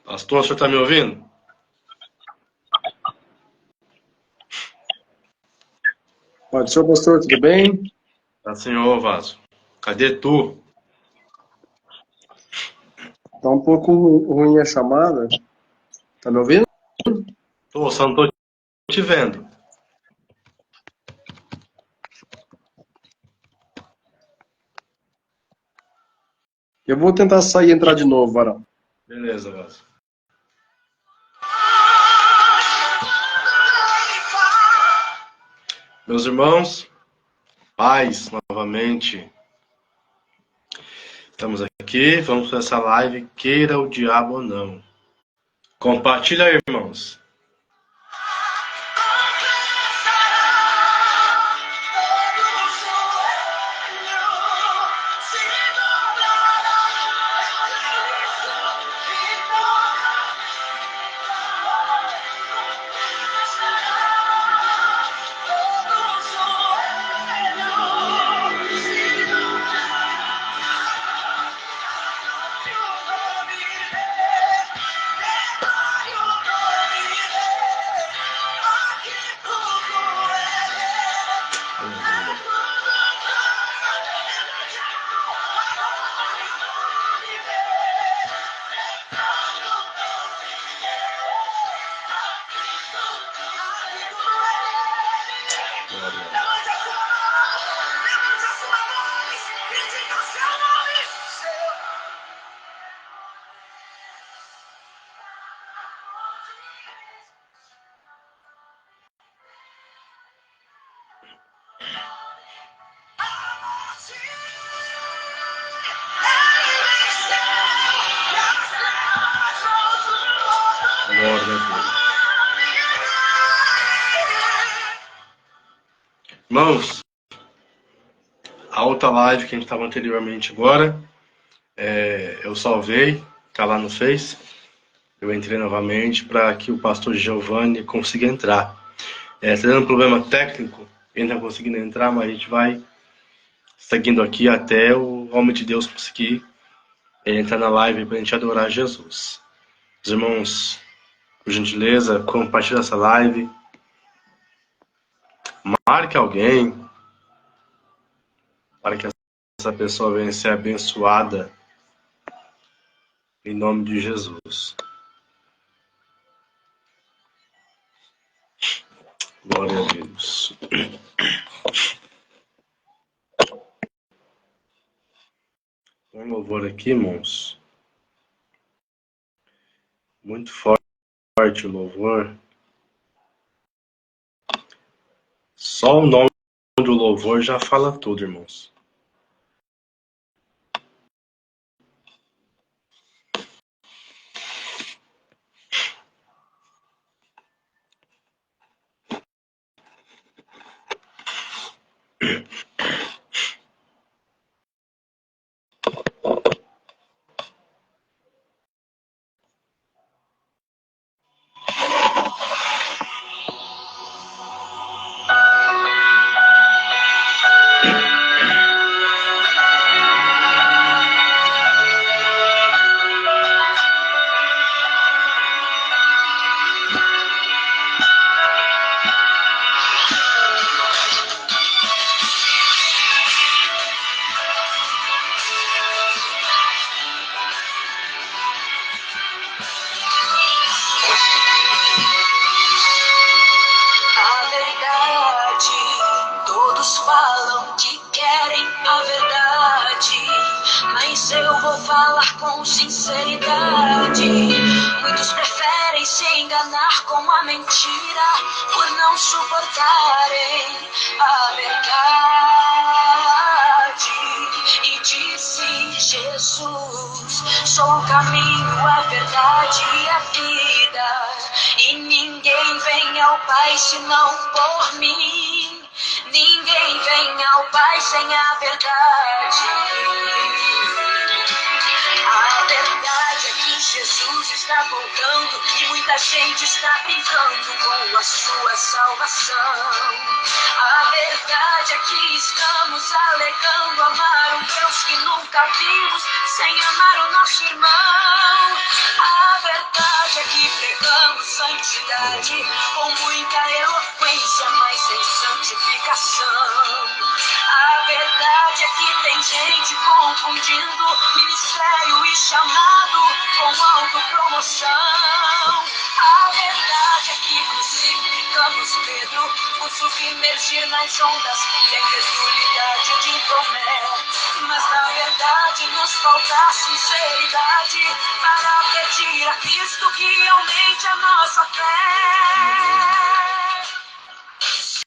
Pastor, o senhor está me ouvindo? Pode ser, pastor, tudo bem? Tá, senhor, Vaso. Cadê tu? Tá um pouco ruim a chamada. Tá me ouvindo? Tô, só não tô te vendo. Eu vou tentar sair e entrar de novo, Varão. Beleza, Vaso. Meus irmãos, paz novamente. Estamos aqui, vamos para essa live, queira o diabo ou não. Compartilha aí, irmãos. Irmãos, a outra live que a gente estava anteriormente agora, eu salvei, tá lá no Face. Eu entrei novamente para que o pastor Giovanni consiga entrar. Tá dando problema técnico, ele não está conseguindo entrar, mas a gente vai seguindo aqui até o homem de Deus conseguir entrar na live para a gente adorar Jesus. Os irmãos, por gentileza, compartilhe essa live. Marque alguém para que essa pessoa venha ser abençoada em nome de Jesus. Glória a Deus. Tem um louvor aqui, irmãos. Muito forte o louvor. Só o nome do louvor já fala tudo, irmãos. falar com sinceridade. Muitos preferem se enganar com a mentira por não suportarem a verdade. E disse Jesus: sou o caminho, a verdade e a vida, e ninguém vem ao Pai senão por mim. Ninguém vem ao Pai sem a verdade. A verdade é que Jesus está voltando e muita gente está brincando com a sua salvação. A verdade é que estamos alegando amar um Deus que nunca vimos sem amar o nosso irmão. A verdade é que pregamos santidade com muita eloquência, mas sem santificação. A verdade é que tem gente confundindo ministério e chamado com autopromoção. A verdade é que crucificamos Pedro por submergir nas ondas e a incredulidade de Tomé. Mas na verdade nos falta sinceridade para pedir a Cristo que aumente a nossa fé. Se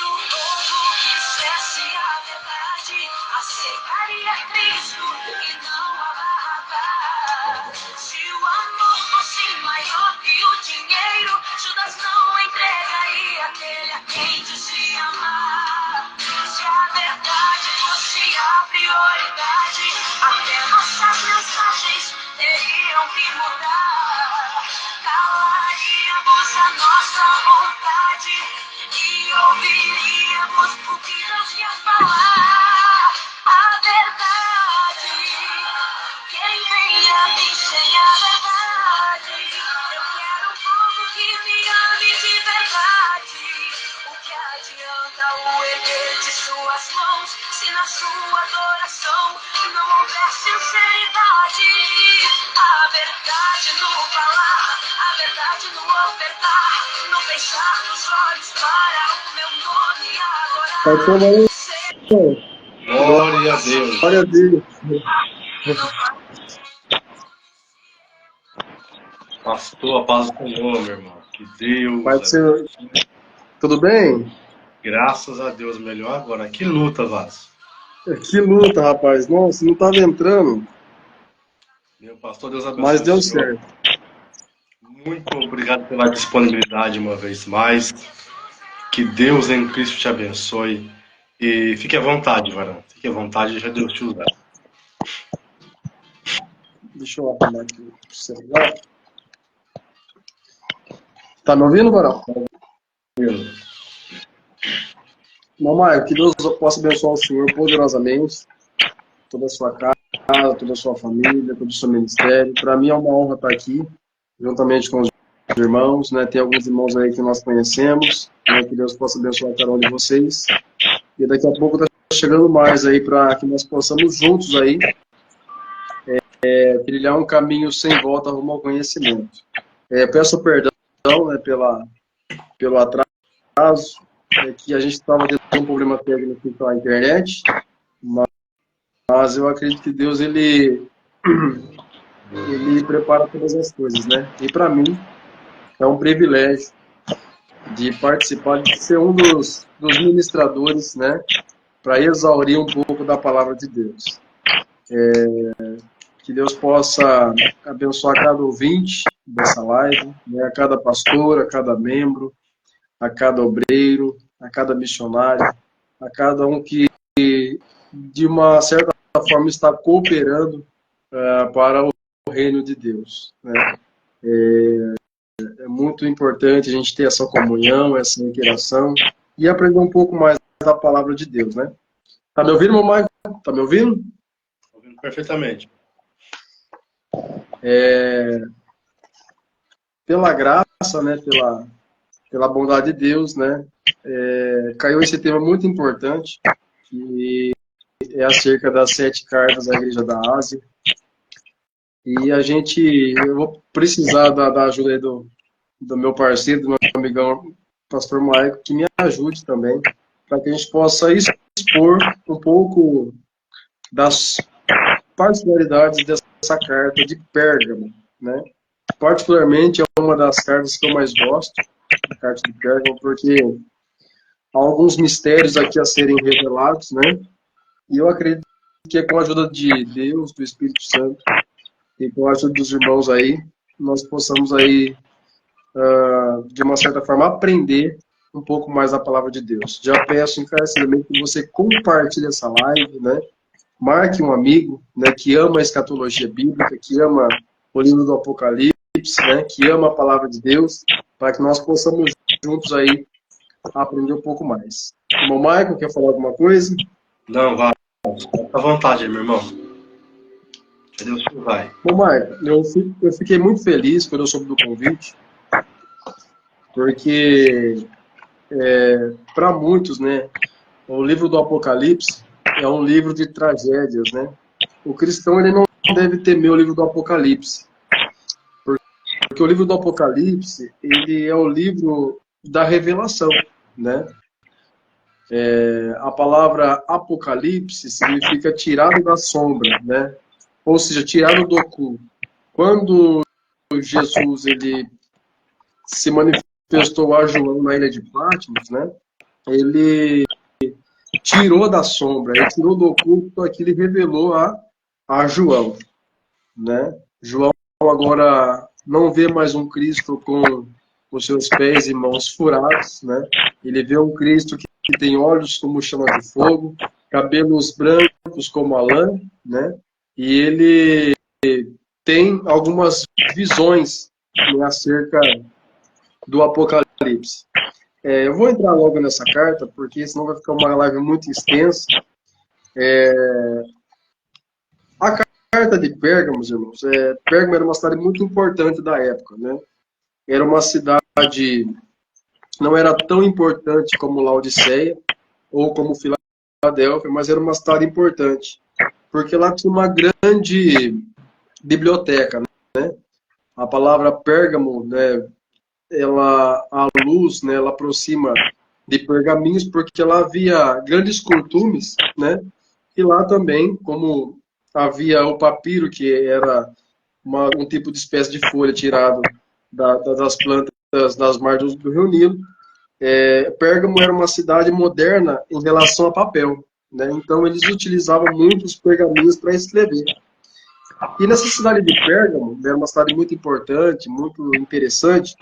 o povo quisesse a verdade, aceitaria Cristo e não a Barrabás. Se o amor fosse maior que o dinheiro, Judas não entregaria aquele a quem dizia amar. Se a verdade fosse a prioridade, até nossas mensagens teriam que mudar. Calaríamos a nossa vontade e ouviríamos o que Deus quer falar. A verdade, quem vem a mim sem a verdade? Eu quero um povo que me ame de verdade. O que adianta o erguer de suas mãos se na sua adoração não houver sinceridade? A verdade no falar, a verdade no ofertar, no fechar dos olhos para o meu nome adorar. Glória a Deus. Glória a Deus. Pastor, a paz do Senhor, meu irmão. Que Deus. Pai do Senhor. Tudo bem? Graças a Deus, melhor agora. Que luta, Vaz. Que luta, rapaz. Nossa, não estava entrando. Meu pastor, Deus abençoe. Mas deu o senhor. certo. Muito obrigado pela disponibilidade uma vez mais. Que Deus em Cristo te abençoe. E fique à vontade, varão. Fique à vontade, já Deus te usar. Deixa eu arrumar aqui o celular. Tá me ouvindo, varão? Mamãe, que Deus possa abençoar o senhor poderosamente, toda a sua casa, toda a sua família, todo o seu ministério. Para mim é uma honra estar aqui, juntamente com os irmãos, né? Tem alguns irmãos aí que nós conhecemos, né? Que Deus possa abençoar cada um de vocês. E daqui a pouco está chegando mais aí para que nós possamos juntos aí trilhar um caminho sem volta rumo ao conhecimento. Peço perdão, né, pelo atraso, que a gente estava tendo um problema técnico com a internet, mas eu acredito que Deus ele prepara todas as coisas, né? E para mim é um privilégio de participar, de ser um dos ministradores, né? Para exaurir um pouco da palavra de Deus. Que Deus possa abençoar cada ouvinte dessa live, né? A cada pastor, a cada membro, a cada obreiro, a cada missionário, a cada um que, de uma certa forma, está cooperando para o reino de Deus, né? É muito importante a gente ter essa comunhão, essa interação e aprender um pouco mais da palavra de Deus, né? Tá me ouvindo, mamãe? Tá me ouvindo? Ouvindo perfeitamente. Pela graça, né? Pela bondade de Deus, né? Caiu esse tema muito importante, que é acerca das 7 cartas da Igreja da Ásia. E eu vou precisar da ajuda aí do meu parceiro, do meu amigão, pastor Maico, que me ajude também, para que a gente possa expor um pouco particularidades dessa carta de Pérgamo, né? Particularmente é uma das cartas que eu mais gosto, a carta de Pérgamo, porque há alguns mistérios aqui a serem revelados, né? E eu acredito que é com a ajuda de Deus, do Espírito Santo, e com a ajuda dos irmãos aí, nós possamos aí, de uma certa forma, aprender um pouco mais a palavra de Deus. Já peço encarecidamente que você compartilhe essa live, né? Marque um amigo, né, que ama a escatologia bíblica, que ama o livro do Apocalipse, né, que ama a palavra de Deus, para que nós possamos juntos aí aprender um pouco mais. Irmão Michael, quer falar alguma coisa? Não, vai. Fica à vontade, meu irmão. Deus que vai. Bom, Michael, eu fiquei muito feliz quando eu soube do convite, porque para muitos, né, o livro do Apocalipse é um livro de tragédias, né? O cristão ele não deve temer o livro do Apocalipse, porque o livro do Apocalipse ele é o livro da revelação, né? A palavra Apocalipse significa tirado da sombra, né? Ou seja, tirado do oculto. Quando Jesus ele se manifestou a João na ilha de Patmos, né? Ele tirou da sombra, ele tirou do oculto aquilo e revelou a João, né? João agora não vê mais um Cristo com os seus pés e mãos furados, né? Ele vê um Cristo que tem olhos como chama de fogo, cabelos brancos como a lã, né? E ele tem algumas visões, né, acerca do Apocalipse. Eu vou entrar logo nessa carta, porque senão vai ficar uma live muito extensa. A carta de Pérgamo, irmãos, Pérgamo era uma cidade muito importante da época, né? Era uma cidade, não era tão importante como Laodiceia ou como Filadélfia, mas era uma cidade importante, porque lá tinha uma grande biblioteca, né? A palavra Pérgamo, né, a luz, né, ela aproxima de pergaminhos, porque lá havia grandes curtumes, né? E lá também, como havia o papiro, que era um tipo de espécie de folha tirado das plantas das margens do Rio Nilo, Pérgamo era uma cidade moderna em relação a papel, né? Então eles utilizavam muitos pergaminhos para escrever. E nessa cidade de Pérgamo, era uma cidade muito importante, muito interessante,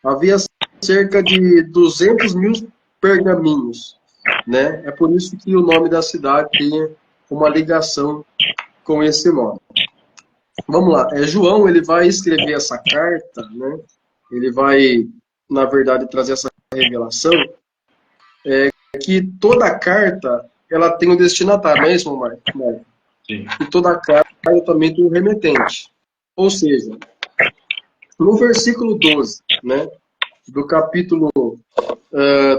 havia cerca de 200 mil pergaminhos, né? É por isso que o nome da cidade tem uma ligação com esse nome. Vamos lá, João ele vai escrever essa carta, né? Ele vai, na verdade, trazer essa revelação, que toda carta ela tem um destinatário, não é isso, Marcos? Sim. E toda carta também tem um remetente. Ou seja, no versículo 12, né, do capítulo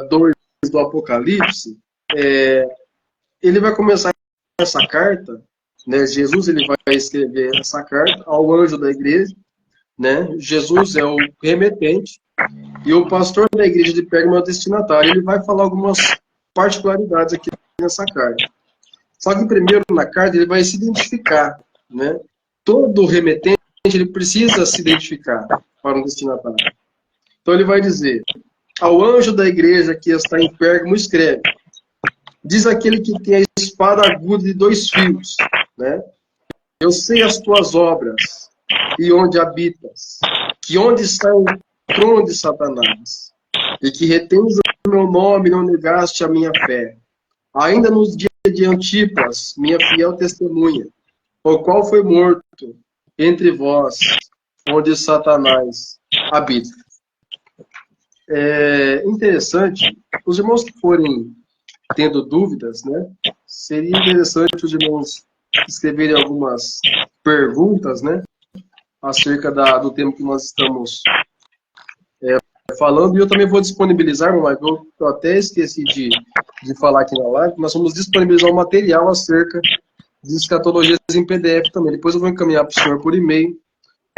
2 do Apocalipse, ele vai começar essa carta, né, Jesus ele vai escrever essa carta ao anjo da igreja, né, Jesus é o remetente, e o pastor da igreja de Pérgamo é o destinatário. Ele vai falar algumas particularidades aqui nessa carta. Só que primeiro na carta ele vai se identificar, né? Todo remetente ele precisa se identificar para um destinatário. Então ele vai dizer: ao anjo da igreja que está em Pérgamo escreve: diz aquele que tem a espada aguda de 2 fios, né? Eu sei as tuas obras e onde habitas, que onde está o trono de Satanás, e que retens o meu nome e não negaste a minha fé. Ainda nos dias de Antipas, minha fiel testemunha, o qual foi morto entre vós, onde Satanás habita. É interessante, os irmãos que forem tendo dúvidas, né, seria interessante os irmãos escreverem algumas perguntas, né, acerca do tema que nós estamos falando, e eu também vou disponibilizar, Michael, eu até esqueci de falar aqui na live, nós vamos disponibilizar um material acerca de escatologias em PDF também. Depois eu vou encaminhar para o senhor por e-mail,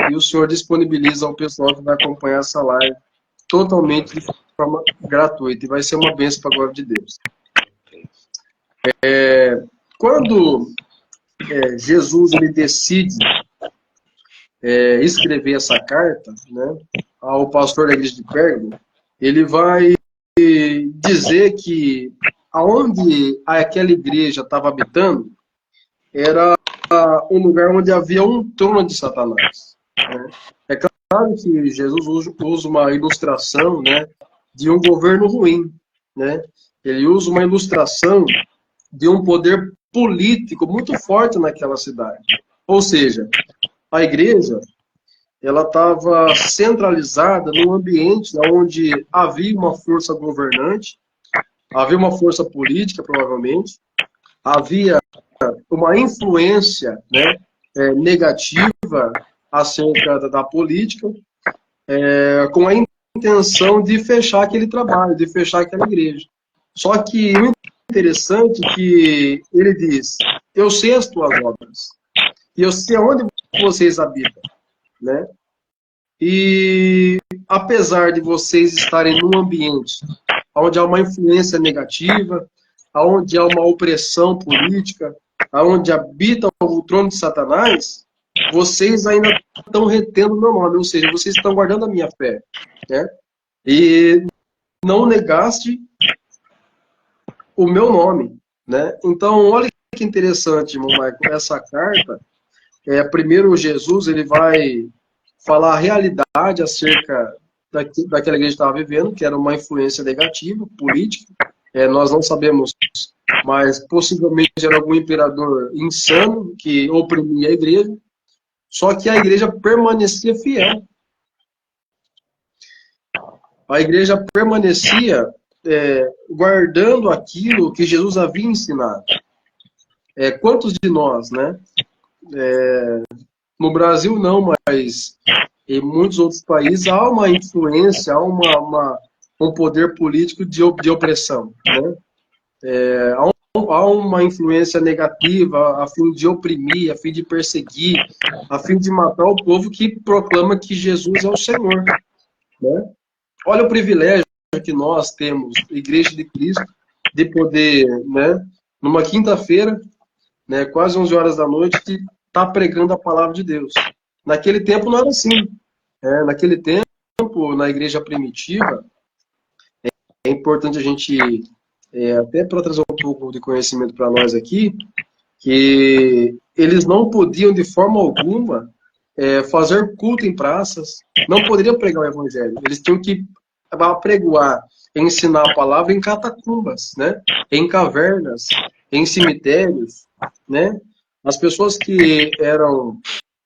e o senhor disponibiliza ao pessoal que vai acompanhar essa live totalmente de forma gratuita, e vai ser uma bênção para a glória de Deus. Quando Jesus ele decide escrever essa carta, né, ao pastor da igreja de Pérgamo, ele vai dizer que aonde aquela igreja estava habitando era um lugar onde havia um trono de Satanás, né? É claro que Jesus usa uma ilustração, né, de um governo ruim, né? Ele usa uma ilustração de um poder político muito forte naquela cidade. Ou seja, a igreja ela estava centralizada num ambiente onde havia uma força governante, havia uma força política, provavelmente, havia uma influência, né, negativa acerca da política, com a intenção de fechar aquele trabalho, de fechar aquela igreja. Só que o interessante é que ele diz, eu sei as tuas obras, e eu sei aonde vocês habitam, né? E apesar de vocês estarem num ambiente onde há uma influência negativa, onde há uma opressão política, onde habita o trono de Satanás, vocês ainda estão retendo o meu nome, ou seja, vocês estão guardando a minha fé, né? E não negaste o meu nome, né? Então, olha que interessante, irmão Michael, essa carta, primeiro Jesus, ele vai falar a realidade acerca daquela igreja que estava vivendo, que era uma influência negativa, política. Nós não sabemos, mas possivelmente era algum imperador insano que oprimia a igreja. Só que a igreja permanecia fiel. A igreja permanecia guardando aquilo que Jesus havia ensinado. Quantos de nós, né? No Brasil não, mas em muitos outros países há uma influência, há um poder político de opressão, né? Há uma influência negativa a fim de oprimir, a fim de perseguir, a fim de matar o povo que proclama que Jesus é o Senhor, né? Olha o privilégio que nós temos, Igreja de Cristo, de poder, né, numa quinta-feira, né, quase 11 horas da noite, estar pregando a palavra de Deus. Naquele tempo não era assim. Naquele tempo, na igreja primitiva, é importante a gente, até para trazer um pouco de conhecimento para nós aqui, que eles não podiam de forma alguma fazer culto em praças, não poderiam pregar o evangelho. Eles tinham que apregoar, ensinar a palavra em catacumbas, né? Em cavernas, em cemitérios, né? As pessoas que eram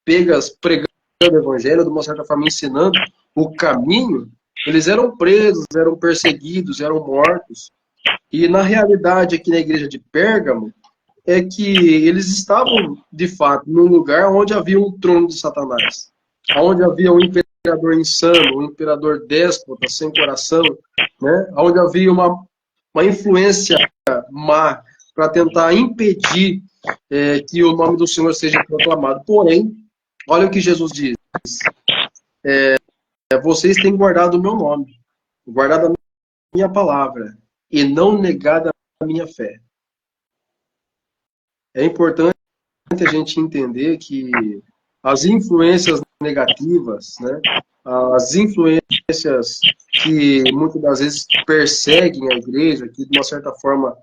pegas pregando o evangelho, de uma certa forma ensinando o caminho, eles eram presos, eram perseguidos, eram mortos. E na realidade aqui na igreja de Pérgamo é que eles estavam de fato num lugar onde havia um trono de Satanás, onde havia um imperador insano, um imperador déspota, sem coração, né? Onde havia uma influência má para tentar impedir que o nome do Senhor seja proclamado. Porém, olha o que Jesus diz. Vocês têm guardado o meu nome, guardado a minha palavra, e não negado a minha fé. É importante a gente entender que as influências negativas, né, as influências que muitas das vezes perseguem a igreja, que de uma certa forma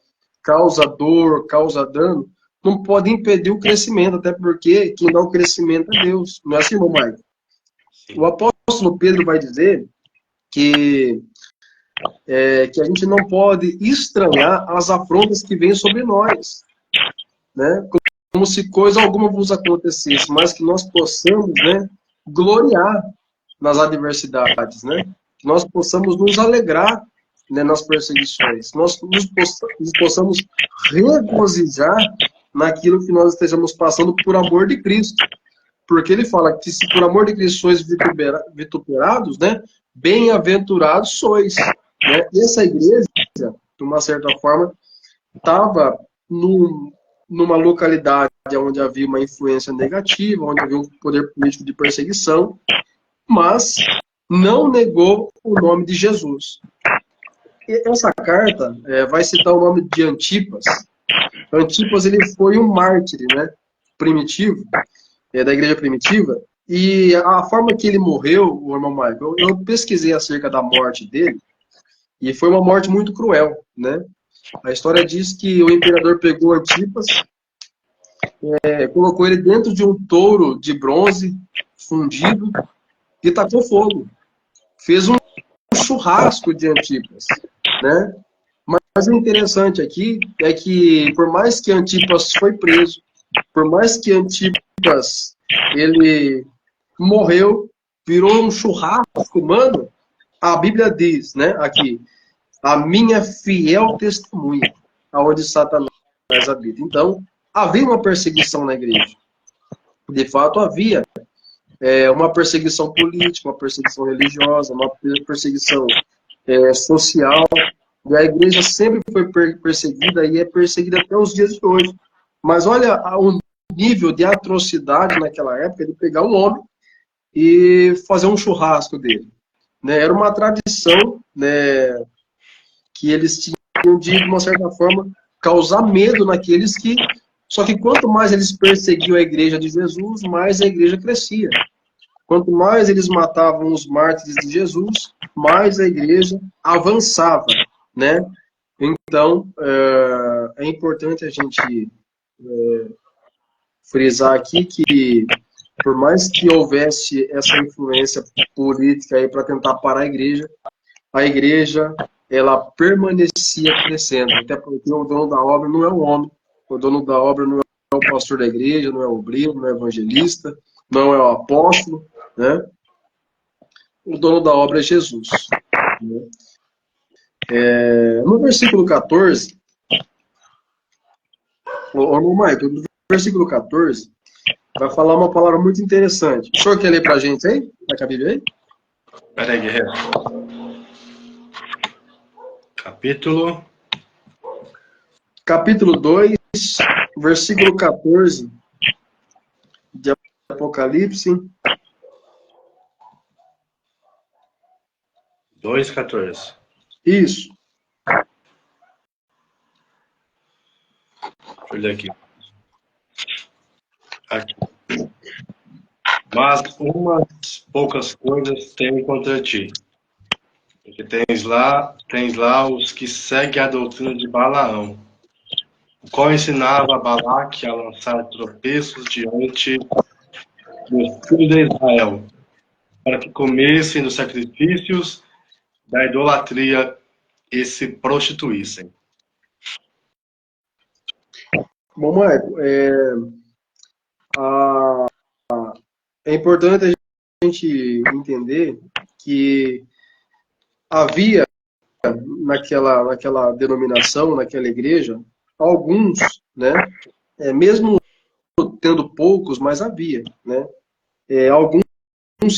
causa dor, causa dano, não pode impedir o crescimento, até porque quem dá o crescimento é Deus. Não é assim, irmão Maicon? O apóstolo Pedro vai dizer que a gente não pode estranhar as afrontas que vêm sobre nós, né? Como se coisa alguma vos acontecesse, mas que nós possamos, né, gloriar nas adversidades, né? Que nós possamos nos alegrar, né, nas perseguições, nós nos possamos regozijar naquilo que nós estejamos passando por amor de Cristo. Porque ele fala que se por amor de Cristo sois vituperados, né, bem-aventurados sois. Né? E essa igreja, de uma certa forma, estava numa localidade onde havia uma influência negativa, onde havia um poder político de perseguição, mas não negou o nome de Jesus. E essa carta vai citar o nome de Antipas. Antipas, ele foi um mártir, né? primitivo, da igreja primitiva, e a forma que ele morreu, o irmão Michael, eu pesquisei acerca da morte dele, e foi uma morte muito cruel, né? A história diz que o imperador pegou Antipas, colocou ele dentro de um touro de bronze fundido e tacou fogo. Fez um churrasco de Antipas, né? Mas o interessante aqui é que, por mais que Antipas foi preso, por mais que Antipas ele morreu, virou um churrasco humano, a Bíblia diz, né, aqui, a minha fiel testemunha, aonde Satanás habita. Então, havia uma perseguição na igreja. De fato, havia uma perseguição política, uma perseguição religiosa, uma perseguição social. E a igreja sempre foi perseguida e é perseguida até os dias de hoje. Mas olha o nível de atrocidade naquela época de pegar um homem e fazer um churrasco dele. Né? Era uma tradição, né, que eles tinham de uma certa forma, causar medo naqueles que... Só que quanto mais eles perseguiam a igreja de Jesus, mais a igreja crescia. Quanto mais eles matavam os mártires de Jesus, mais a igreja avançava, né? Então, é importante a gente frisar aqui que, por mais que houvesse essa influência política aí para tentar parar a igreja, ela permanecia crescendo, até porque o dono da obra não é o homem, o dono da obra não é o pastor da igreja, não é o obreiro, não é o evangelista, não é o apóstolo, né? O dono da obra é Jesus. Né? No versículo 14, o Michael, no versículo 14, vai falar uma palavra muito interessante. O senhor quer ler para a gente aí? Vai com a Bíblia aí? Pera aí, guerreiro. Capítulo 2, versículo 14 de Apocalipse. 2:14. Isso. Deixa eu olhar aqui. Mas umas poucas coisas tenho contra ti. Porque tens lá os que seguem a doutrina de Balaão, o qual ensinava a Balaque a lançar tropeços diante dos filhos de Israel, para que comessem dos sacrifícios da idolatria e se prostituíssem. Bom, Marco, é importante a gente entender que havia naquela denominação, naquela igreja, alguns, né, mesmo tendo poucos, mas havia, né, alguns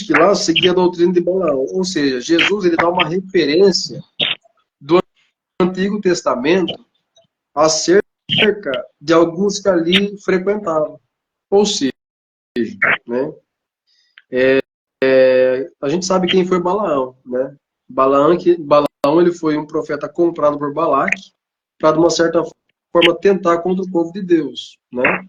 que lá seguiam a doutrina de Balaão. Ou seja, Jesus ele dá uma referência do Antigo Testamento acerca de alguns que ali frequentavam. Ou seja, né, a gente sabe quem foi Balaão, né? Balaão ele foi um profeta comprado por Balaque para, de uma certa forma, tentar contra o povo de Deus, né?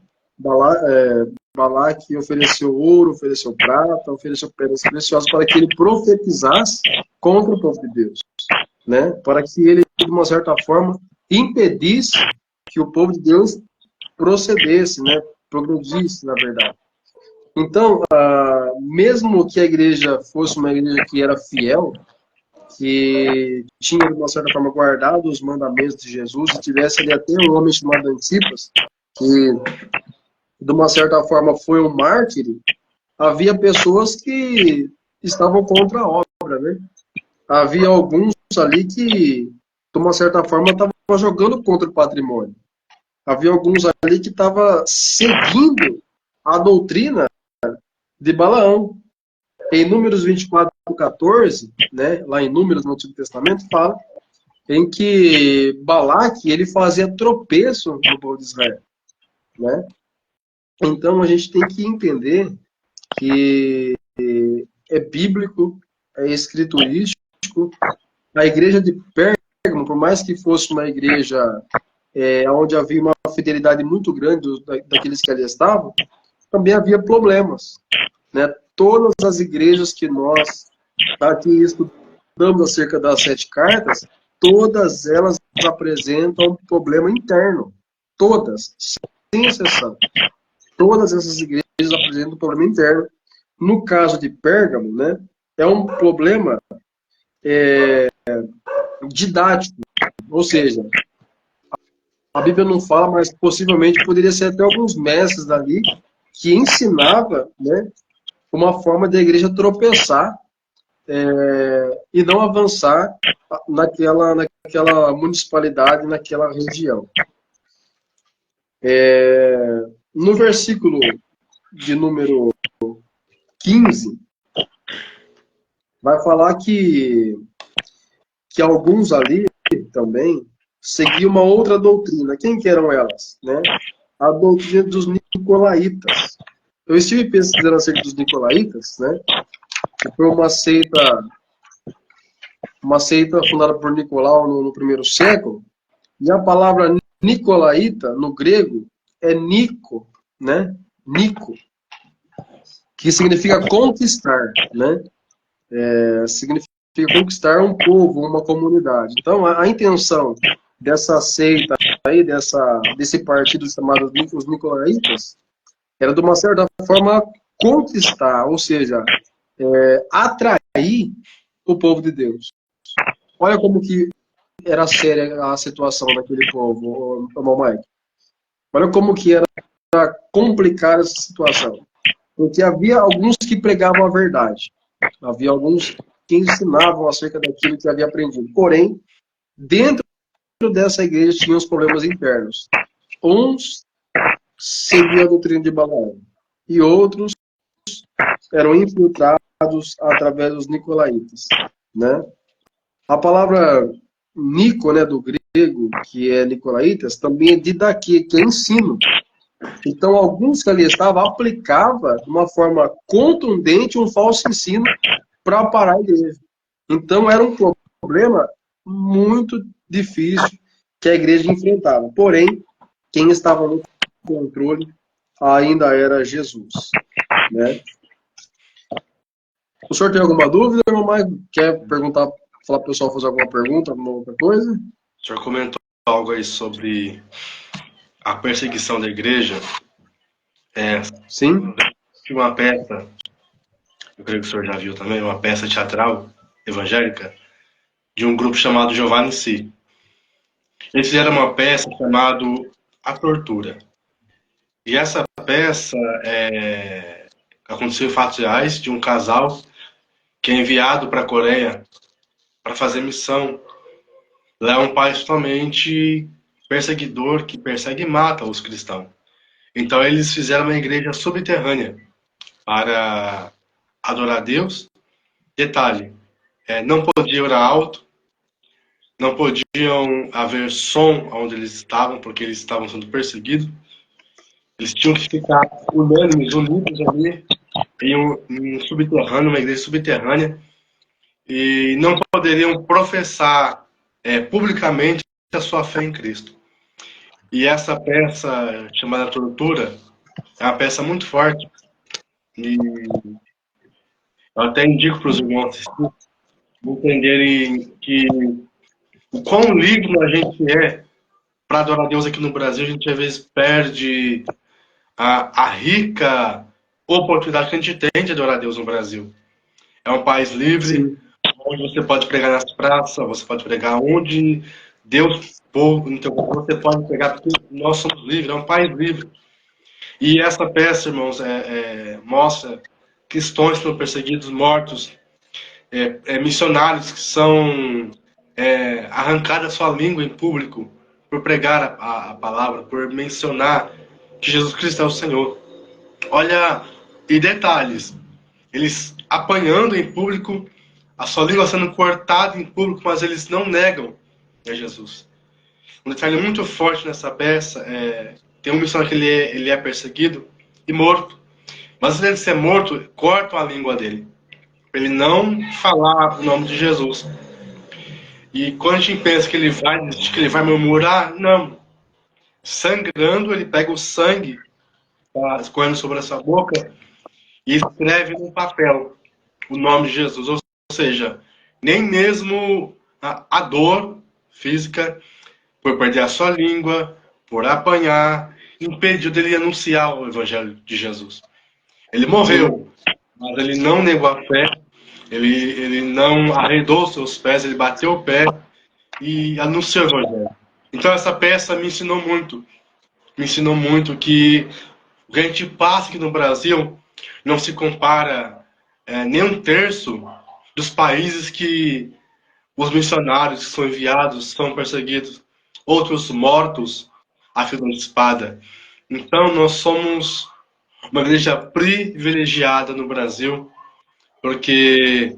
Balaque ofereceu ouro, ofereceu prata, ofereceu pedras preciosas para que ele profetizasse contra o povo de Deus, né? Para que ele, de uma certa forma, impedisse que o povo de Deus procedesse, né? Progredisse, na verdade. Então, mesmo que a igreja fosse uma igreja que era fiel, que tinha, de uma certa forma, guardado os mandamentos de Jesus, e tivesse ali até um homem chamado Antipas, que, de uma certa forma, foi um mártir, havia pessoas que estavam contra a obra, né? Havia alguns ali que, de uma certa forma, estavam jogando contra o patrimônio. Havia alguns ali que estavam seguindo a doutrina de Balaão. Em Números 24:14, né, lá em Números no Antigo Testamento, fala em que Balaque ele fazia tropeço no povo de Israel, né? Então a gente tem que entender que é bíblico, é escriturístico. A igreja de Pérgamo, por mais que fosse uma igreja onde havia uma fidelidade muito grande daqueles que ali estavam, também havia problemas, né? Todas as igrejas que nós aqui estudamos acerca das 7 cartas, todas elas apresentam um problema interno. Todas, sem exceção. Todas essas igrejas apresentam um problema interno. No caso de Pérgamo, né, é um problema didático, ou seja, a Bíblia não fala, mas possivelmente poderia ser até alguns mestres dali que ensinava, né, uma forma da igreja tropeçar e não avançar naquela municipalidade, naquela região. No versículo de número 15, vai falar que alguns ali também seguiam uma outra doutrina. Quem que eram elas? Né? A doutrina dos nicolaítas. Eu estive pesquisando acerca dos nicolaítas, né? Que foi uma seita fundada por Nicolau no primeiro século. E a palavra nicolaíta, no grego, é Nico, né? Nico, que significa conquistar, né? Significa conquistar um povo, uma comunidade. Então, a intenção dessa seita aí, desse partido chamado os Nicolaitas, era de uma certa forma conquistar, ou seja, atrair o povo de Deus. Olha como que era séria a situação daquele povo, Mike. Olha como que era complicada essa situação. Porque havia alguns que pregavam a verdade. Havia alguns que ensinavam acerca daquilo que havia aprendido. Porém, dentro dessa igreja tinha os problemas internos. Uns seguiam a doutrina de Balaão e outros eram infiltrados através dos nicolaítas, né? A palavra Nico, né, do grego, que é nicolaítas, também é didaquê, que é ensino. Então, alguns que ali estavam aplicavam de uma forma contundente um falso ensino para parar a igreja. Então, era um problema muito difícil que a igreja enfrentava. Porém, quem estava no controle ainda era Jesus, né? O senhor tem alguma dúvida, irmão Maicon? Quer perguntar, falar para o pessoal fazer alguma pergunta, alguma outra coisa? O senhor comentou algo aí sobre a perseguição da igreja. Sim. Tinha uma peça, eu creio que o senhor já viu também, uma peça teatral evangélica de um grupo chamado Giovanni Si. Eles fizeram uma peça chamada A Tortura. E essa peça aconteceu em fatos reais de um casal que é enviado para a Coreia para fazer missão. Lá é um país totalmente perseguidor, que persegue e mata os cristãos. Então eles fizeram uma igreja subterrânea para adorar a Deus. Detalhe, não podia orar alto, não podiam haver som onde eles estavam, porque eles estavam sendo perseguidos. Eles tinham que ficar unânimes, unidos ali, em um subterrâneo, uma igreja subterrânea, e não poderiam professar publicamente a sua fé em Cristo. E essa peça, chamada Tortura, é uma peça muito forte, e eu até indico para os irmãos assistir, entenderem que o quão livre a gente é para adorar a Deus aqui no Brasil. A gente às vezes perde a rica oportunidade que a gente tem de adorar a Deus no Brasil. É um país livre, sim, onde você pode pregar nas praças, você pode pregar onde Deus pôr, então você pode pregar, porque nós somos livres, é um país livre. E essa peça, irmãos, mostra cristãos que são perseguidos, mortos, missionários que são arrancados a sua língua em público por pregar a palavra, por mencionar que Jesus Cristo é o Senhor. Olha, e detalhes, eles apanhando em público, a sua língua sendo cortada em público, mas eles não negam a Jesus. Um detalhe muito forte nessa peça tem um missionário que ele é perseguido e morto. Mas antes de ser morto, cortam a língua dele, para ele não falar o nome de Jesus. E quando a gente pensa que ele vai murmurar, não. sangrando, ele pega o sangue, tá escorrendo sobre a sua boca, e escreve num papel o nome de Jesus. Ou seja, nem mesmo a dor física, por perder a sua língua, por apanhar, impediu dele anunciar o evangelho de Jesus. Ele morreu, mas ele não negou a fé, ele não arredou seus pés, ele bateu o pé e anunciou o evangelho. Então essa peça me ensinou muito que o que a gente passa aqui no Brasil não se compara nem um terço dos países que os missionários que são enviados são perseguidos, outros mortos a fio de espada. Então nós somos uma igreja privilegiada no Brasil, porque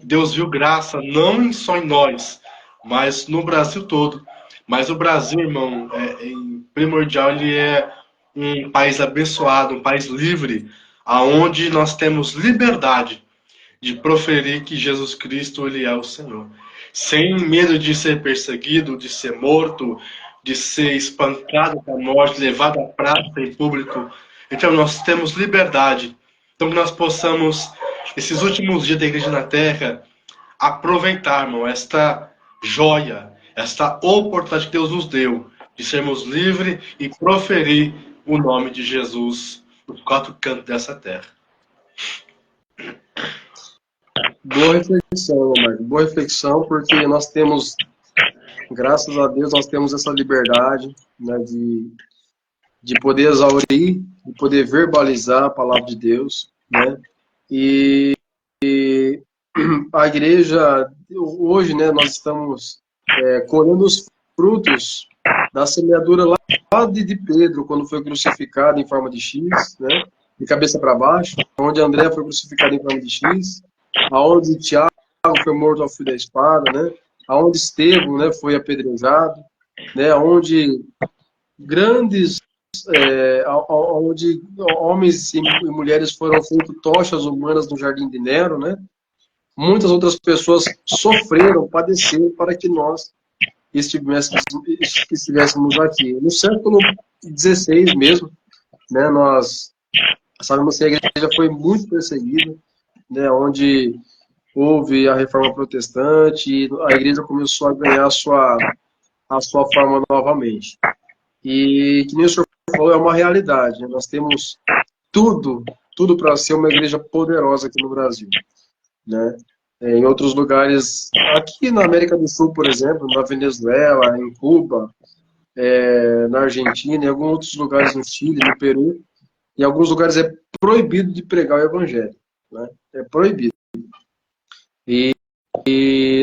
Deus viu graça não só em nós, mas no Brasil todo. Mas o Brasil, irmão, em primordial, ele é um país abençoado, um país livre, aonde nós temos liberdade de proferir que Jesus Cristo ele é o Senhor, sem medo de ser perseguido, de ser morto, de ser espancado com a morte, levado à praça em público. Então nós temos liberdade. Então que nós possamos, esses últimos dias da Igreja na Terra, aproveitar, irmão, esta joia, esta oportunidade que Deus nos deu de sermos livres e proferir o nome de Jesus nos quatro cantos dessa terra. Boa reflexão, Marco. Boa reflexão, porque nós temos, graças a Deus, nós temos essa liberdade, né, de poder exaurir, de poder verbalizar a palavra de Deus, né? E a igreja, hoje, né, nós estamos colhendo os frutos da semeadura lá de Pedro, quando foi crucificado em forma de X, né, de cabeça para baixo, onde André foi crucificado em forma de X, aonde Tiago foi morto ao fio da espada, né, aonde Estevão, né, foi apedrejado, né, onde grandes, onde homens e mulheres foram feitos tochas humanas no Jardim de Nero, né, muitas outras pessoas sofreram, padeceram para que nós estivéssemos aqui. No século XVI mesmo, né, nós sabemos que a igreja foi muito perseguida, né, onde houve a reforma protestante e a igreja começou a ganhar a sua forma novamente. E, que nem o senhor falou, é uma realidade, né? Nós temos tudo para ser uma igreja poderosa aqui no Brasil, né? Em outros lugares, aqui na América do Sul, por exemplo, na Venezuela, em Cuba, na Argentina, em alguns outros lugares, no Chile, no Peru, em alguns lugares é proibido de pregar o evangelho, né? É proibido. E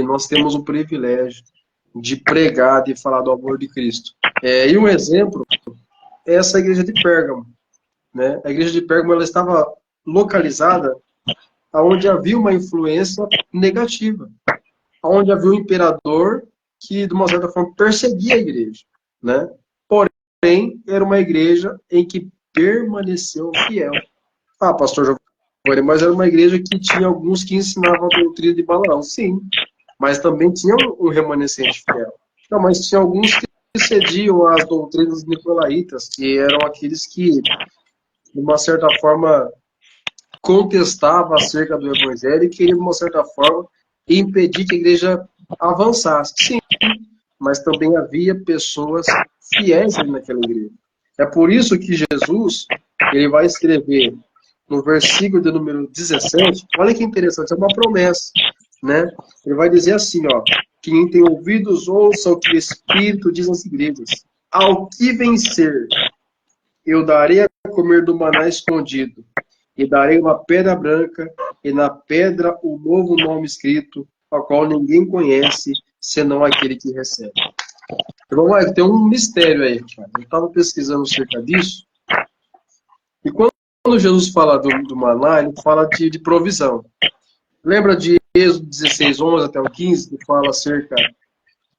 nós temos o privilégio de pregar, de falar do amor de Cristo. E um exemplo é essa igreja de Pérgamo, né? A igreja de Pérgamo, ela estava localizada onde havia uma influência negativa, onde havia um imperador que, de uma certa forma, perseguia a igreja, né? Porém, era uma igreja em que permaneceu fiel. Ah, pastor Giovanni, mas era uma igreja que tinha alguns que ensinavam a doutrina de Balaão. Sim, mas também tinha um remanescente fiel. Não, mas tinha alguns que cediam às doutrinas nicolaítas, que eram aqueles que, de uma certa forma, contestavam acerca do evangelho e queriam, de uma certa forma, impedir que a igreja avançasse. Sim, mas também havia pessoas fiéis naquela igreja. É por isso que Jesus, ele vai escrever no versículo de número 17, olha que interessante, é uma promessa, né? Ele vai dizer assim, ó: quem tem ouvidos, ouça o que o Espírito diz às igrejas. Ao que vencer, eu darei a comer do maná escondido, e darei uma pedra branca, e na pedra o novo nome escrito, ao qual ninguém conhece, senão aquele que recebe. Então, tem um mistério aí, cara. Eu estava pesquisando acerca disso, e quando Jesus fala do maná, ele fala de provisão. Lembra de Êxodo 16:11 até o 15, que fala acerca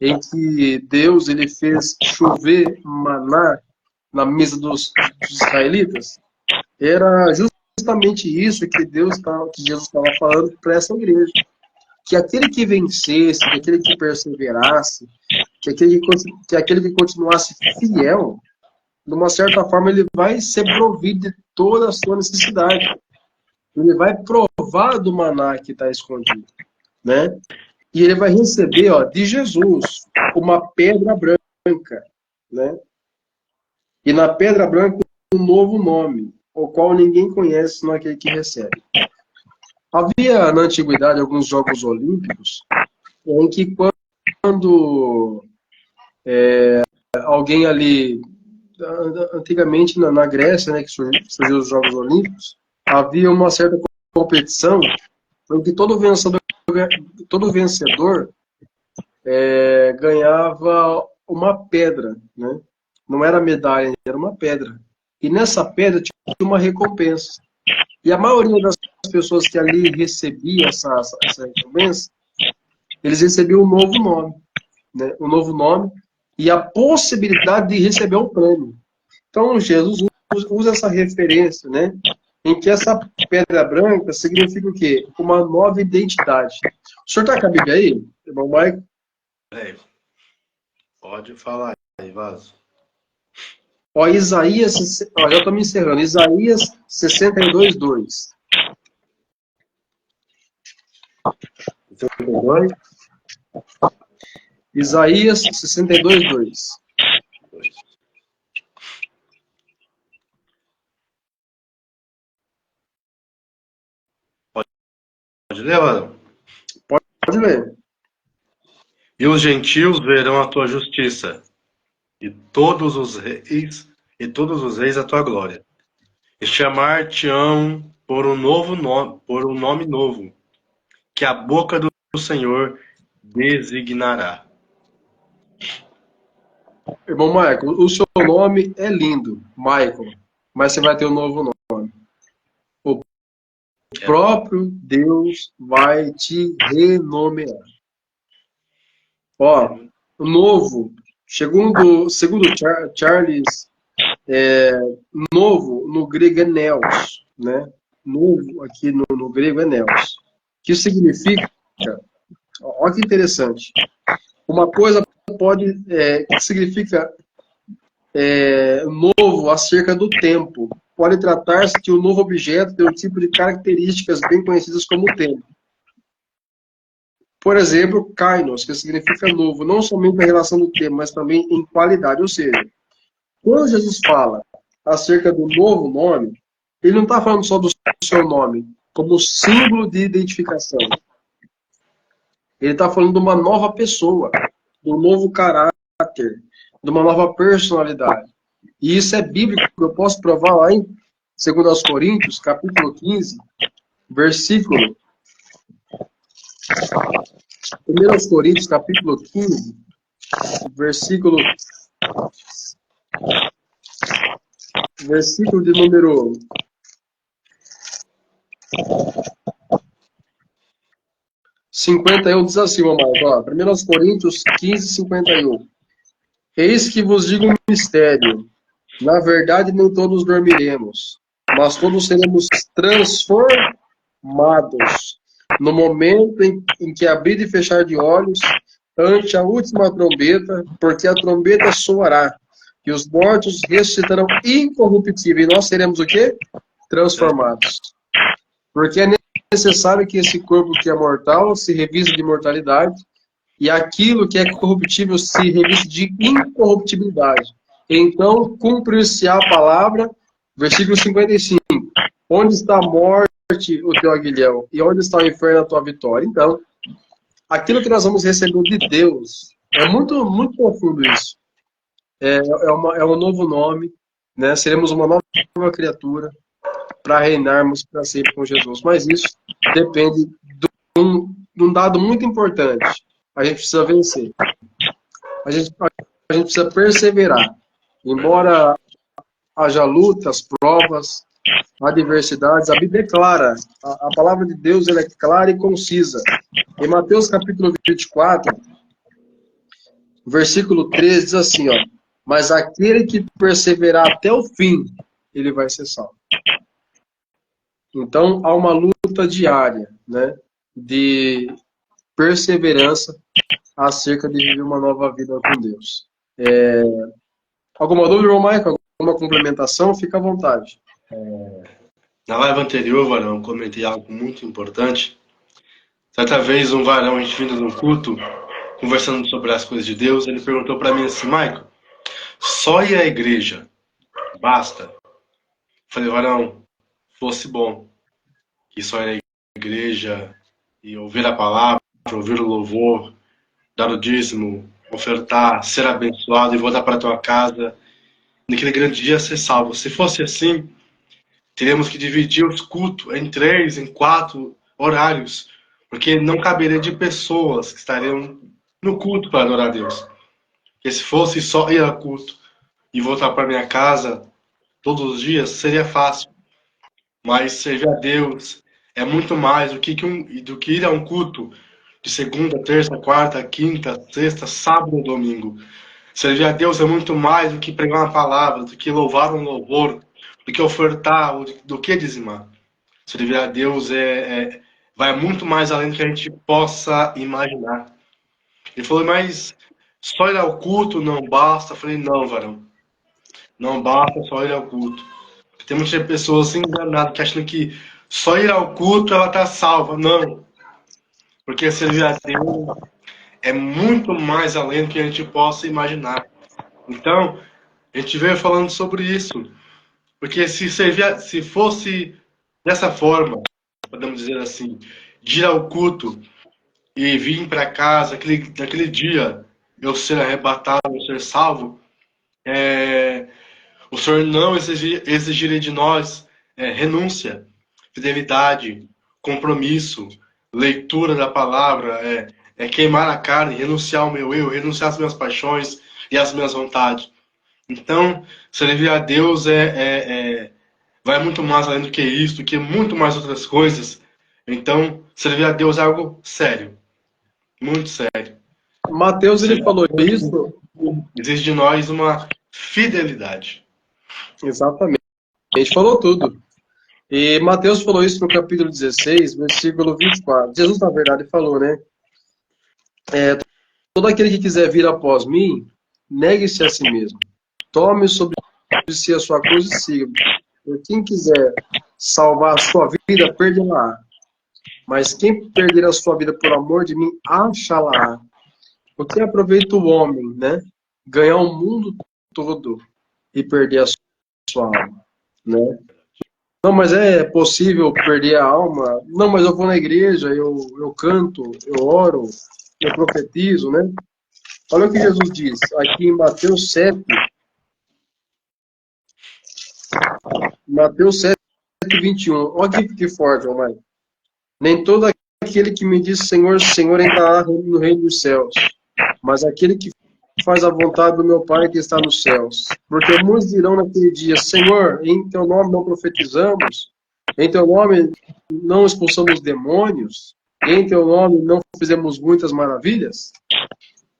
em que Deus ele fez chover maná na mesa dos israelitas? Era justamente isso que Jesus estava falando para essa igreja. Que aquele que vencesse, que aquele que perseverasse, que aquele que continuasse fiel, de uma certa forma, ele vai ser provido de toda a sua necessidade. Ele vai provar do maná que está escondido, né? E ele vai receber, ó, de Jesus uma pedra branca, né? E na pedra branca um novo nome, o qual ninguém conhece, senão aquele que recebe. Havia na antiguidade alguns Jogos Olímpicos em que quando alguém ali, antigamente na Grécia, né, que surgiu os Jogos Olímpicos, havia uma certa competição em que todo vencedor ganhava uma pedra, né? Não era medalha, era uma pedra. E nessa pedra tinha uma recompensa. E a maioria das pessoas que ali recebia essa recompensa, eles recebiam um novo nome, né? Um novo nome e a possibilidade de receber um prêmio. Então, Jesus usa essa referência, né? Em que essa pedra branca significa o quê? Uma nova identidade. O senhor está com a Bíblia aí, irmão Mike? Peraí. Pode falar aí, Vaso. Ó, Isaías, ó, já estou me encerrando. Isaías 62:2. 62. Isaías 62:2. Pode ler, Vaso? Pode ler. E os gentios verão a tua justiça, e todos os reis a tua glória. E chamar-te-ão por um nome novo, que a boca do Senhor designará. Irmão Michael, o seu nome é lindo, Michael, mas você vai ter um novo nome. O próprio Deus vai te renomear. Ó, o novo, segundo Charles, novo no grego é neos, né? Novo aqui no grego é neos. Que significa, olha que interessante, uma coisa que significa novo acerca do tempo. Pode tratar-se que o novo objeto tem um tipo de características bem conhecidas como tempo. Por exemplo, kainos, que significa novo, não somente em relação do tempo, mas também em qualidade. Ou seja, quando Jesus fala acerca do novo nome, ele não está falando só do seu nome, como símbolo de identificação. Ele está falando de uma nova pessoa, de um novo caráter, de uma nova personalidade. E isso é bíblico, eu posso provar lá em 2 Coríntios, capítulo 15, versículo. 1 Coríntios, capítulo 15, versículo de número 51, diz assim, Omar, ó, 1 Coríntios 15, 51. Eis que vos digo um mistério. Na verdade, nem todos dormiremos, mas todos seremos transformados no momento em que abrir e fechar de olhos, ante a última trombeta, porque a trombeta soará, e os mortos ressuscitarão incorruptíveis, e nós seremos o quê? Transformados. Porque é necessário que esse corpo que é mortal se revista de mortalidade, e aquilo que é corruptível se reviste de incorruptibilidade. Então, cumprir-se-á a palavra, versículo 55. Onde está a morte, o teu aguilhão? E onde está o inferno, a tua vitória? Então, aquilo que nós vamos receber de Deus, é muito, muito profundo isso. É um novo nome, né? Seremos uma nova criatura para reinarmos para sempre com Jesus. Mas isso depende de um dado muito importante. A gente precisa vencer. A gente precisa perseverar. Embora haja lutas, provas, adversidades, a Bíblia é clara. A palavra de Deus ela é clara e concisa. Em Mateus capítulo 24, versículo 13, diz assim, ó, mas aquele que perseverar até o fim, ele vai ser salvo. Então, há uma luta diária, né, de perseverança acerca de viver uma nova vida com Deus. Alguma dúvida, irmão Michael? Alguma complementação? Fica à vontade. Na live anterior, varão, eu comentei algo muito importante. Certa vez, um varão, a gente vindo no culto, conversando sobre as coisas de Deus, ele perguntou para mim assim, Michael, só ir à igreja basta? Falei, varão, fosse bom que só ir à igreja e ouvir a palavra, ouvir o louvor, dar o dízimo, ofertar, ser abençoado e voltar para tua casa, naquele grande dia ser salvo. Se fosse assim, teríamos que dividir os cultos em 3, em 4 horários, porque não caberia de pessoas que estariam no culto para adorar a Deus. Porque se fosse só ir ao culto e voltar para minha casa todos os dias, seria fácil. Mas servir a Deus é muito mais do que ir a um culto de segunda, terça, quarta, quinta, sexta, sábado e domingo. Servir a Deus é muito mais do que pregar uma palavra, do que louvar um louvor, do que ofertar, do que dizimar. Servir a Deus vai muito mais além do que a gente possa imaginar. Ele falou, mas só ir ao culto não basta? Eu falei, não, varão. Não basta só ir ao culto. Tem muitas pessoas enganadas que acham que só ir ao culto ela está salva. Não. Porque servir a Deus é muito mais além do que a gente possa imaginar. Então, a gente veio falando sobre isso. Porque se fosse dessa forma, podemos dizer assim, de ir ao culto e vir para casa, naquele dia, eu ser arrebatado, eu ser salvo, o Senhor não exigiria de nós renúncia, fidelidade, compromisso, leitura da palavra, queimar a carne, renunciar ao meu eu, renunciar às minhas paixões e às minhas vontades. Então, servir a Deus vai muito mais além do que isso, do que muito mais outras coisas. Então, servir a Deus é algo sério, muito sério. Mateus, ele falou isso. Exige de nós uma fidelidade. Exatamente. A gente falou tudo. E Mateus falou isso no capítulo 16, versículo 24. Jesus, na verdade, falou, né? Todo aquele que quiser vir após mim, negue-se a si mesmo. Tome sobre si a sua cruz e siga-me. Quem quiser salvar a sua vida, perderá. Mas quem perder a sua vida por amor de mim, achá-la. O que aproveita o homem, né? Ganhar o mundo todo e perder a sua alma, né? Não, mas é possível perder a alma? Não, mas eu vou na igreja, eu canto, eu oro, eu profetizo, né? Olha o que Jesus diz aqui em Mateus 7. Mateus 7, 21. Olha que forte, Omar. Nem todo aquele que me diz Senhor, Senhor entrará no reino dos céus, mas aquele que faz a vontade do meu Pai que está nos céus. Porque muitos dirão naquele dia, Senhor, em teu nome não profetizamos, em teu nome não expulsamos demônios, em teu nome não fizemos muitas maravilhas.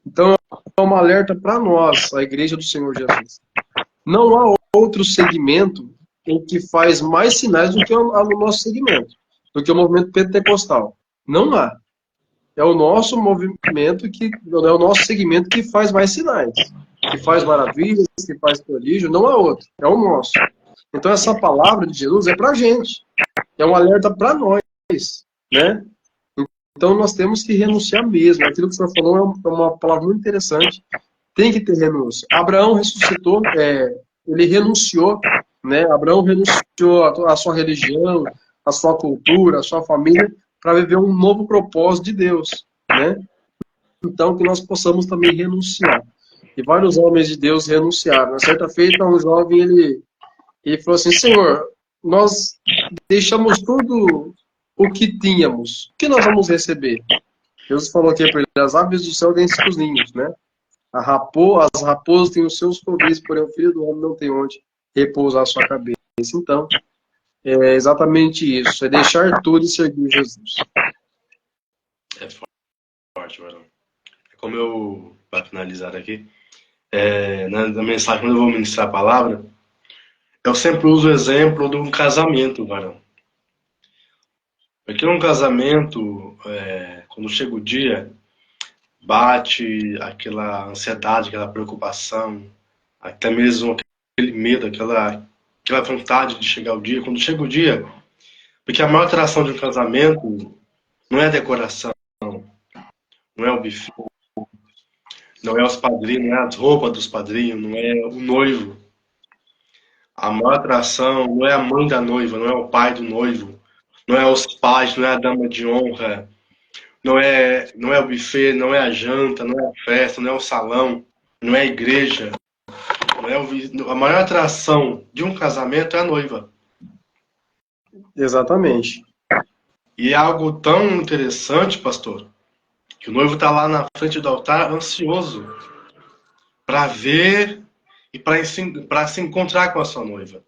Então é um alerta para nós, a igreja do Senhor Jesus. Não há outro segmento em que faz mais sinais do que o nosso segmento, do que o movimento pentecostal. Não há. É o nosso movimento é o nosso segmento que faz mais sinais, que faz maravilhas, que faz prodígio, não há outro, é o nosso. Então essa palavra de Jesus é pra gente, é um alerta para nós, né? Então nós temos que renunciar mesmo. Aquilo que o senhor falou é uma palavra muito interessante. Tem que ter renúncia. Abraão ressuscitou, ele renunciou, né? Abraão renunciou à sua religião, à sua cultura, à sua família, para viver um novo propósito de Deus, né? Então, que nós possamos também renunciar. E vários homens de Deus renunciaram. Na certa feita, um jovem, ele falou assim, Senhor, nós deixamos tudo o que tínhamos. O que nós vamos receber? Jesus falou aqui para ele, as aves do céu têm seus ninhos, né? As raposas têm os seus covis, porém o filho do homem não tem onde repousar a sua cabeça. Então, é exatamente isso, é deixar tudo e seguir Jesus. É forte, varão. Como para finalizar aqui, na mensagem, quando eu vou ministrar a palavra, eu sempre uso o exemplo de um casamento, varão. Porque num casamento, quando chega o dia, bate aquela ansiedade, aquela preocupação, até mesmo aquele medo, aquela vontade de chegar o dia. Quando chega o dia, porque a maior atração de um casamento não é a decoração, não é o buffet, não é os padrinhos, não é as roupas dos padrinhos, não é o noivo. A maior atração não é a mãe da noiva, não é o pai do noivo, não é os pais, não é a dama de honra, não é o buffet, não é a janta, não é a festa, não é o salão, não é a igreja, não é a maior atração de um casamento é a noiva. Exatamente. E é algo tão interessante, pastor, que o noivo está lá na frente do altar ansioso para ver e para se encontrar com a sua noiva.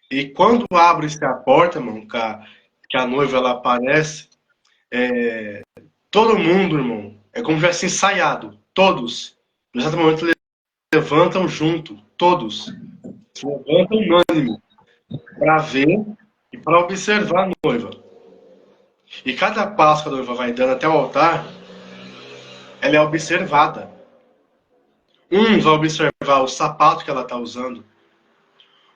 E quando abre-se a porta, irmão, que a noiva ela aparece, todo mundo, irmão, é como se tivesse ensaiado. Todos, no exato momento, levantam junto. Todos se levantam unânime para ver e para observar a noiva. E cada passo que a noiva vai dando até o altar, ela é observada. Um vai observar o sapato que ela está usando.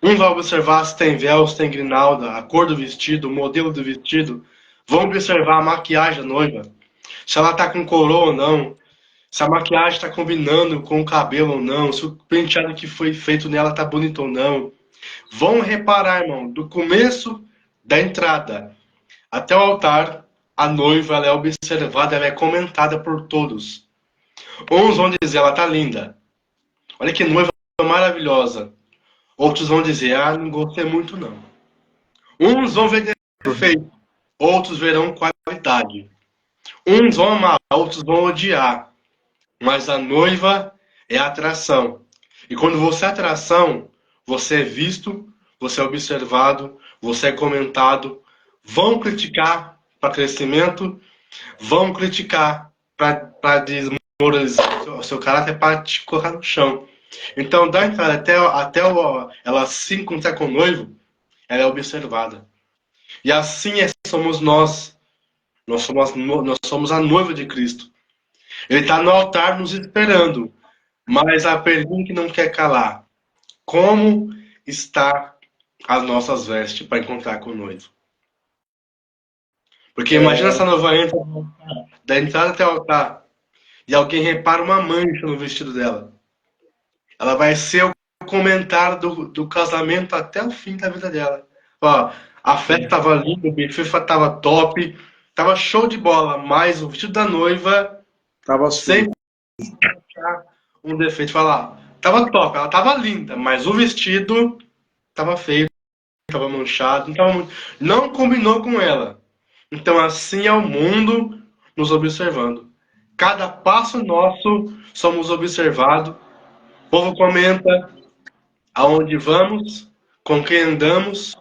Um vai observar se tem véu, se tem grinalda, a cor do vestido, o modelo do vestido. Vão observar a maquiagem da noiva. Se ela está com coroa ou não. Se a maquiagem está combinando com o cabelo ou não. Se o penteado que foi feito nela está bonito ou não. Vão reparar, irmão, do começo da entrada até o altar, a noiva ela é observada, ela é comentada por todos. Uns vão dizer, ela tá linda. Olha que noiva maravilhosa. Outros vão dizer, não gostei muito não. Uns vão ver defeito, outros verão qualidade. Uns vão amar, outros vão odiar. Mas a noiva é a atração. E quando você é atração, você é visto, você é observado, você é comentado. Vão criticar para crescimento, vão criticar para desmoralizar o seu caráter, para te colocar no chão. Então, da entrada até ela se encontrar com o noivo, ela é observada. E assim somos nós. Nós somos a noiva de Cristo. Ele está no altar nos esperando. Mas a pergunta que não quer calar: como está as nossas vestes para encontrar com o noivo? Porque imagina essa noiva entra da entrada até o altar e alguém repara uma mancha no vestido dela. Ela vai ser o comentário do casamento até o fim da vida dela. Ó, a festa estava linda, o buffet estava top, estava show de bola, mas o vestido da noiva Tava sempre um defeito. Falar, tava top, ela tava linda, mas o vestido tava feio, tava manchado, não combinou com ela. Então assim é o mundo nos observando. Cada passo nosso somos observados. O povo comenta aonde vamos, com quem andamos,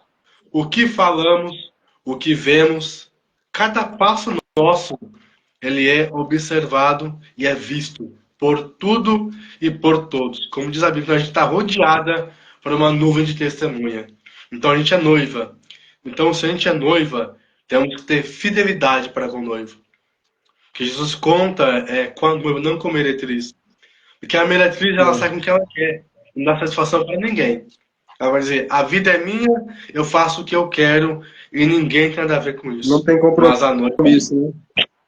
o que falamos, o que vemos. Cada passo nosso, ele é observado e é visto por tudo e por todos. Como diz a Bíblia, a gente está rodeada por uma nuvem de testemunha. Então a gente é noiva. Então se a gente é noiva, temos que ter fidelidade para com o noivo. Que Jesus conta com a noiva, não com a meretriz. Porque a meretriz, ela sai com o que ela quer. Não dá satisfação para ninguém. Ela vai dizer, a vida é minha, eu faço o que eu quero e ninguém tem nada a ver com isso. Não tem compromisso, Mas né?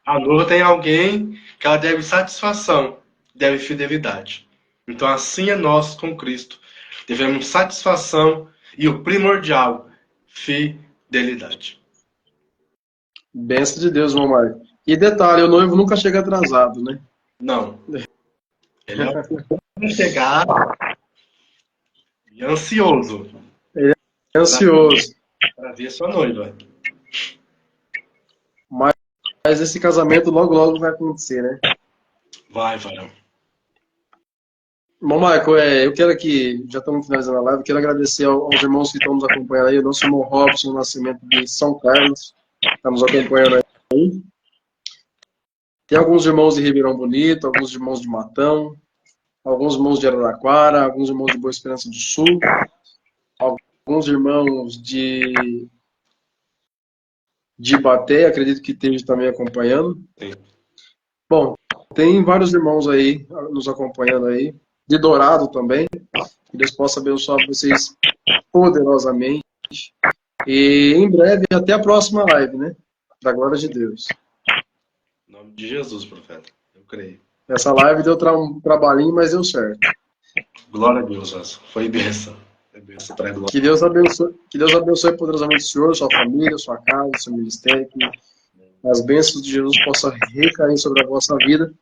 a noiva tem alguém que ela deve satisfação, deve fidelidade. Então assim é nós com Cristo. Devemos satisfação e o primordial, fidelidade. Benção de Deus, irmão Marco. E detalhe, o noivo nunca chega atrasado, né? Não. Ele é o chegar e ansioso. Ele é ansioso. Para ver sua noiva. Mas esse casamento logo, logo vai acontecer, né? Vai, varão. Bom, Marco, eu quero aqui, já estamos finalizando a live, quero agradecer aos irmãos que estão nos acompanhando aí, o nosso irmão Robson Nascimento de São Carlos, está nos acompanhando aí. Tem alguns irmãos de Ribeirão Bonito, alguns irmãos de Matão, alguns irmãos de Araraquara, alguns irmãos de Boa Esperança do Sul, alguns irmãos de Ibaté, acredito que esteja também acompanhando. Sim. Bom, Tem vários irmãos aí nos acompanhando aí, de Dourado também. Que Deus possa abençoar vocês poderosamente. E em breve, até a próxima live, né? Da glória de Deus. Em nome de Jesus, profeta. Eu creio. Essa live deu um trabalhinho, mas deu certo. Glória a Deus, Anderson. Foi bênção. Foi bênção para a glória. Que Deus abençoe poderosamente o senhor, sua família, sua casa, seu ministério. Que as bênçãos de Jesus possam recair sobre a vossa vida.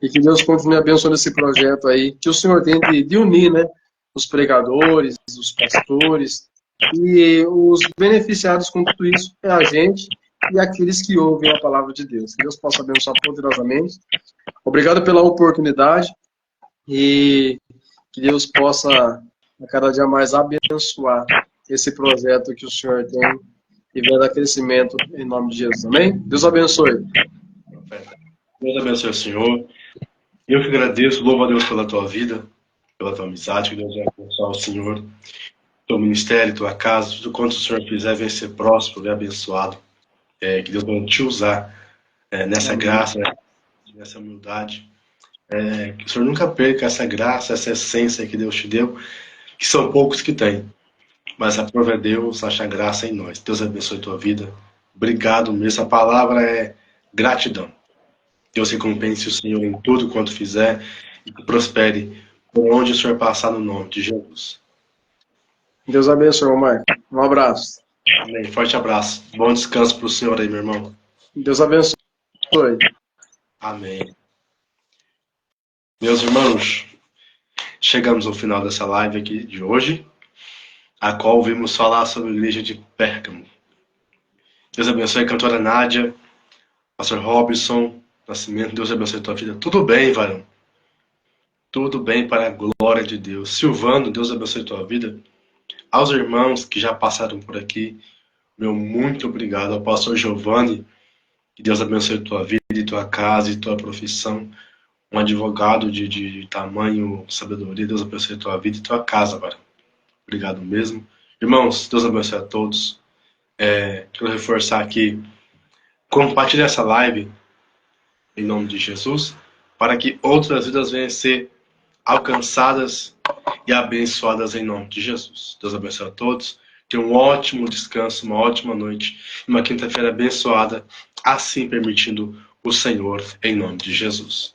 E que Deus continue abençoando esse projeto aí. Que o Senhor tem de unir, né? Os pregadores, os pastores. E os beneficiados com tudo isso é a gente e aqueles que ouvem a palavra de Deus. Que Deus possa abençoar poderosamente. Obrigado pela oportunidade. E que Deus possa, a cada dia mais, abençoar esse projeto que o Senhor tem e venha dar crescimento em nome de Jesus. Amém? Deus abençoe. Profeta. Deus abençoe o Senhor. Eu que agradeço, louvo a Deus pela tua vida, pela tua amizade, que Deus vai abençoar o Senhor, teu ministério, tua casa, tudo quanto o Senhor fizer, venha ser próspero e abençoado. Que Deus vai te usar nessa graça, nessa humildade. Que o Senhor nunca perca essa graça, essa essência que Deus te deu, que são poucos que têm. Mas aprova Deus, acha graça em nós. Deus abençoe a tua vida. Obrigado mesmo. A palavra é gratidão. Deus recompense o Senhor em tudo quanto fizer e que prospere por onde o Senhor passar no nome de Jesus. Deus abençoe, Marco. Um abraço. Amém. Forte abraço. Bom descanso para o Senhor aí, meu irmão. Deus abençoe. Amém. Meus irmãos, chegamos ao final dessa live aqui de hoje, a qual vimos falar sobre a igreja de Pérgamo. Deus abençoe a cantora Nádia, pastor Robson Nascimento, Deus abençoe a tua vida. Tudo bem, varão? Tudo bem para a glória de Deus. Silvano, Deus abençoe a tua vida. Aos irmãos que já passaram por aqui, meu muito obrigado. Ao pastor Giovanni, que Deus abençoe a tua vida e tua casa e tua profissão. Um advogado de tamanho, sabedoria, Deus abençoe a tua vida e tua casa, varão. Obrigado mesmo. Irmãos, Deus abençoe a todos. Quero reforçar aqui, compartilhe essa live em nome de Jesus, para que outras vidas venham a ser alcançadas e abençoadas em nome de Jesus. Deus abençoe a todos. Tenham um ótimo descanso, uma ótima noite, uma quinta-feira abençoada, assim permitindo o Senhor, em nome de Jesus.